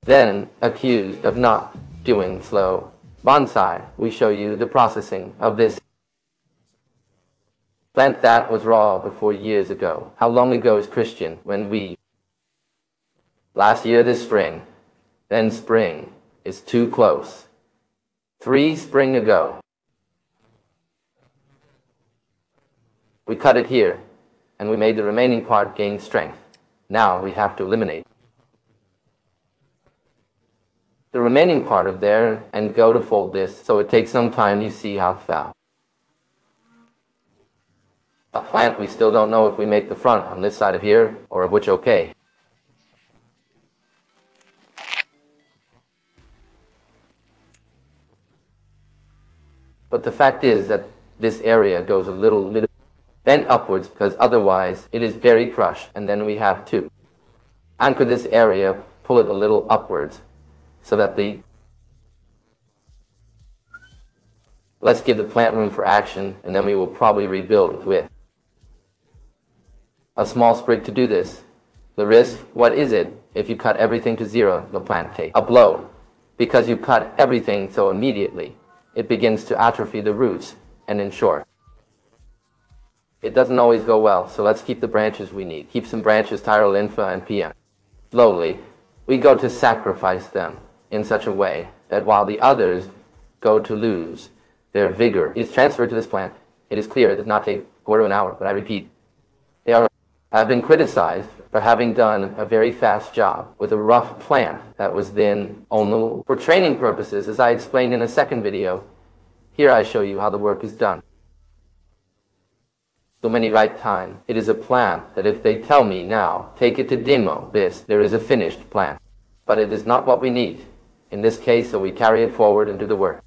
then accused of not doing slow bonsai. We show you the processing of this plant that was raw before years ago. How long ago is Christian? When we last year this spring, then spring is too close. 3 spring ago, we cut it here, and we made the remaining part gain strength. Now we have to eliminate the remaining part of there and go to fold this, so it takes some time. You see how fast. A plant, we still don't know if we make the front on this side of here or of which okay. But the fact is that this area goes a little bent upwards, because otherwise it is very crushed, and then we have to anchor this area, pull it a little upwards, so that let's give the plant room for action, and then we will probably rebuild with a small sprig to do this. The risk, what is it? If you cut everything to 0, the plant takes a blow, because you cut everything so immediately. It begins to atrophy the roots, and in short, it doesn't always go well. So let's keep the branches we need. Keep some branches, Tyrol, Infa, and PM. Slowly, we go to sacrifice them in such a way that while the others go to lose their vigor, it is transferred to this plant. It is clear it does not take a quarter of an hour, but I repeat, have been criticized for having done a very fast job with a rough plant that was then only for training purposes, as I explained in a second video. Here I show you how the work is done. So many right time. It is a plant that if they tell me now, take it to demo this, there is a finished plant. But it is not what we need in this case, so we carry it forward and do the work.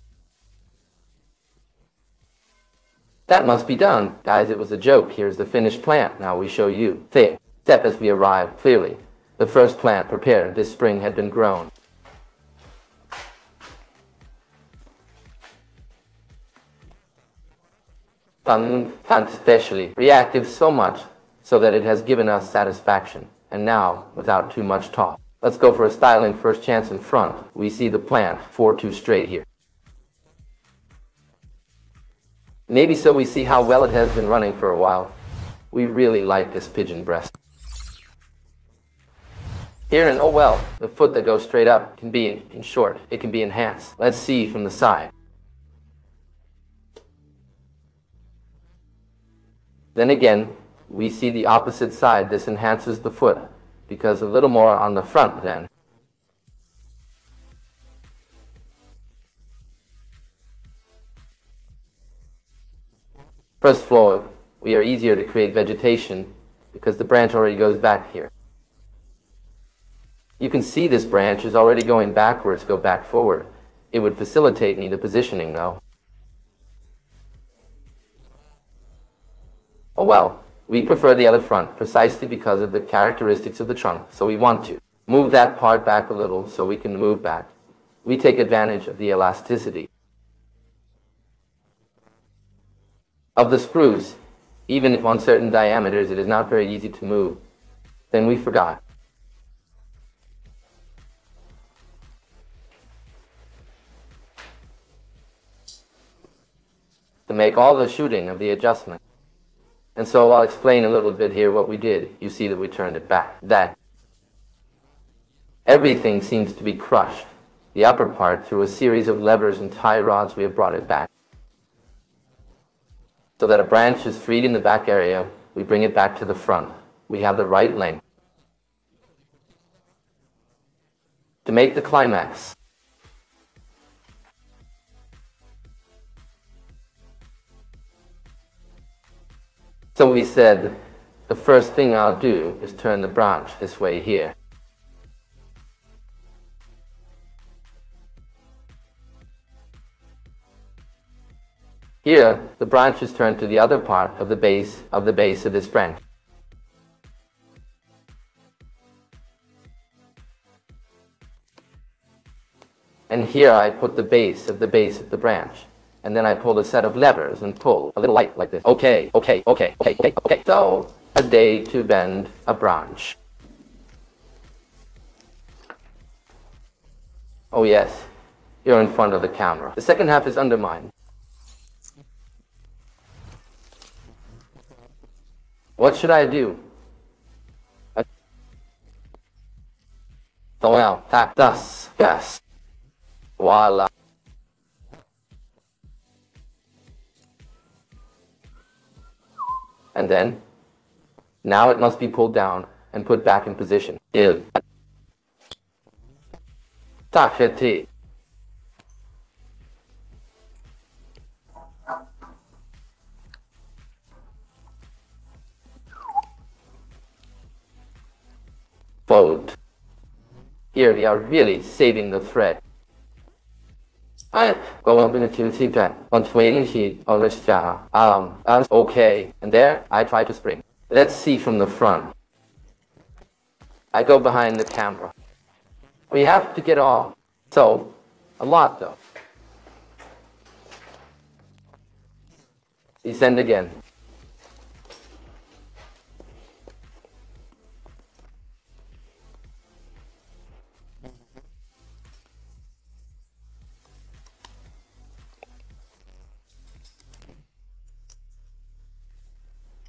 That must be done. Guys, it was a joke. Here's the finished plant. Now we show you. Thick. Step as we arrive. Clearly, the first plant prepared this spring had been grown. Plant especially reactive so much so that it has given us satisfaction. And now, without too much talk, let's go for a styling first chance in front. We see the plant 4-2 straight here. Maybe so we see how well it has been running for a while. We really like this pigeon breast. Here and oh well, the foot that goes straight up can be, in short, it can be enhanced. Let's see from the side. Then again, we see the opposite side. This enhances the foot, because a little more on the front then. First floor, we are easier to create vegetation because the branch already goes back here. You can see this branch is already going backwards, go back forward. It would facilitate me the positioning though. Oh well, we prefer the other front precisely because of the characteristics of the trunk, so we want to move that part back a little so we can move back. We take advantage of the elasticity of the spruce. Even if on certain diameters it is not very easy to move, then we forgot. To make all the shooting of the adjustment. And so I'll explain a little bit here what we did. You see that we turned it back. That everything seems to be crushed. The upper part, through a series of levers and tie rods, we have brought it back. So that a branch is freed in the back area, we bring it back to the front. We have the right length. To make the climax, so we said, the first thing I'll do is turn the branch this way here. Here, the branch is turned to the other part of the base of this branch. And here I put the base of the branch. And then I pull a set of levers and pull a little light like this. Okay. So, a day to bend a branch. Oh yes, you're in front of the camera. The second half is undermined. What should I do? Well, thus, yes. Voila. And then, now it must be pulled down and put back in position. Tacheti. Fold. Here we are really saving the thread. I go up in the two that on swaying sheet on this jar. Okay. And there I try to spring. Let's see from the front. I go behind the camera. We have to get off. So, a lot though. Descend again.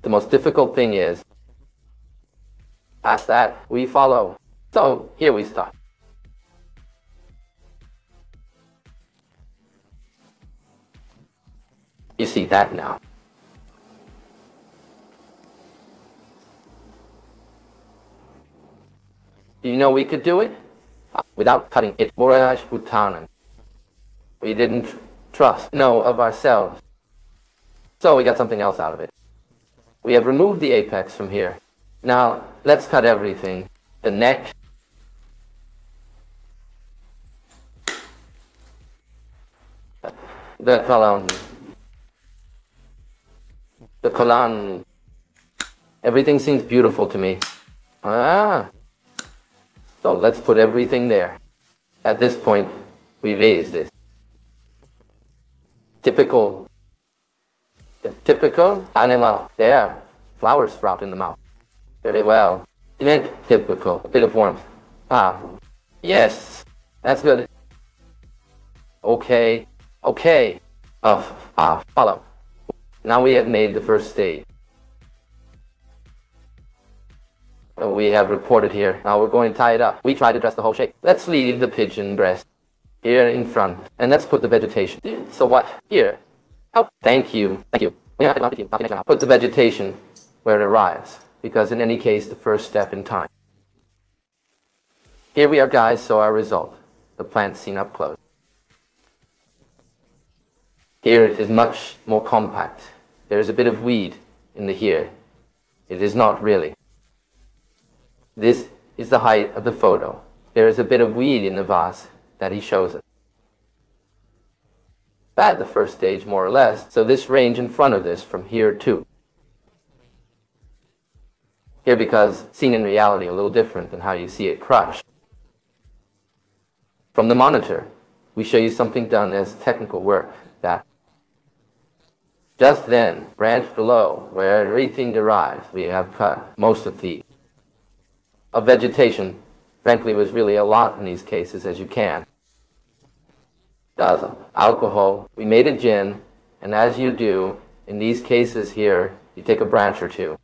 The most difficult thing is, past that, we follow. So, here we start. You see that now. Do you know we could do it? Without cutting it. We didn't trust, know of ourselves. So we got something else out of it. We have removed the apex from here. Now, let's cut everything. The neck. The colon. The colon. Everything seems beautiful to me. So let's put everything there. At this point, we raise this. Typical animal. There. Flowers sprout in the mouth. Very well. Typical. A bit of warmth. Yes. That's good. Okay. Follow. Now we have made the first stage. We have reported here. Now we're going to tie it up. We try to dress the whole shape. Let's leave the pigeon breast here in front. And let's put the vegetation. So what? Here. Oh, thank you. Put the vegetation where it arrives. Because in any case, the first step in time. Here we are, guys, so our result. The plant seen up close. Here it is much more compact. There is a bit of weed in the here. It is not really. This is the height of the photo. There is a bit of weed in the vase that he shows us. At the first stage, more or less, so this range in front of this from here too. Here because seen in reality a little different than how you see it crushed. From the monitor, we show you something done as technical work that just then, branch below, where everything derives, we have cut most of the vegetation. Frankly, was really a lot in these cases, as you can. Alcohol, we made a gin, and as you do, in these cases here, you take a branch or two.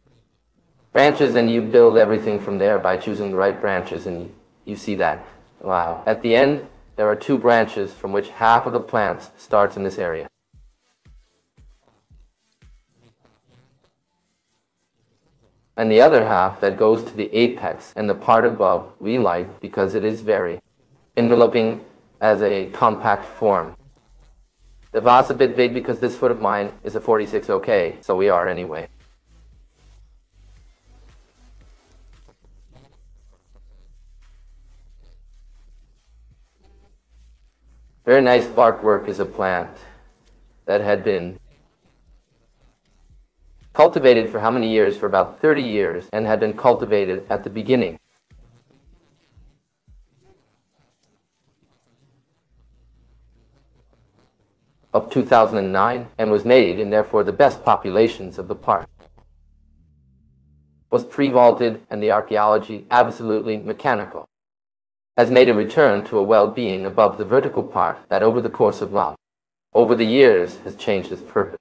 Branches, and you build everything from there by choosing the right branches, and you see that. Wow. At the end, there are two branches from which half of the plant starts in this area. And the other half that goes to the apex and the part above we like because it is very enveloping as a compact form. The vase a bit big because this foot of mine is a 46 okay, so we are anyway. Very nice barkwork is a plant that had been cultivated for how many years? For about 30 years, and had been cultivated at the beginning. Of 2009, and was made in therefore the best populations of the park. Was pre-vaulted and the archaeology absolutely mechanical. has made a return to a well-being above the vertical part that over the course of life, over the years, has changed its purpose.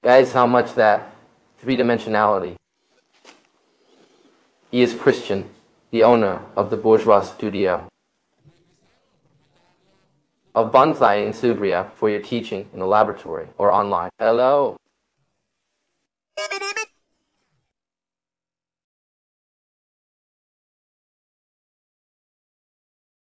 Guys, how much that three-dimensionality. He is Christian, the owner of the bourgeois studio, of bonsai in Subria for your teaching in the laboratory or online. Hello.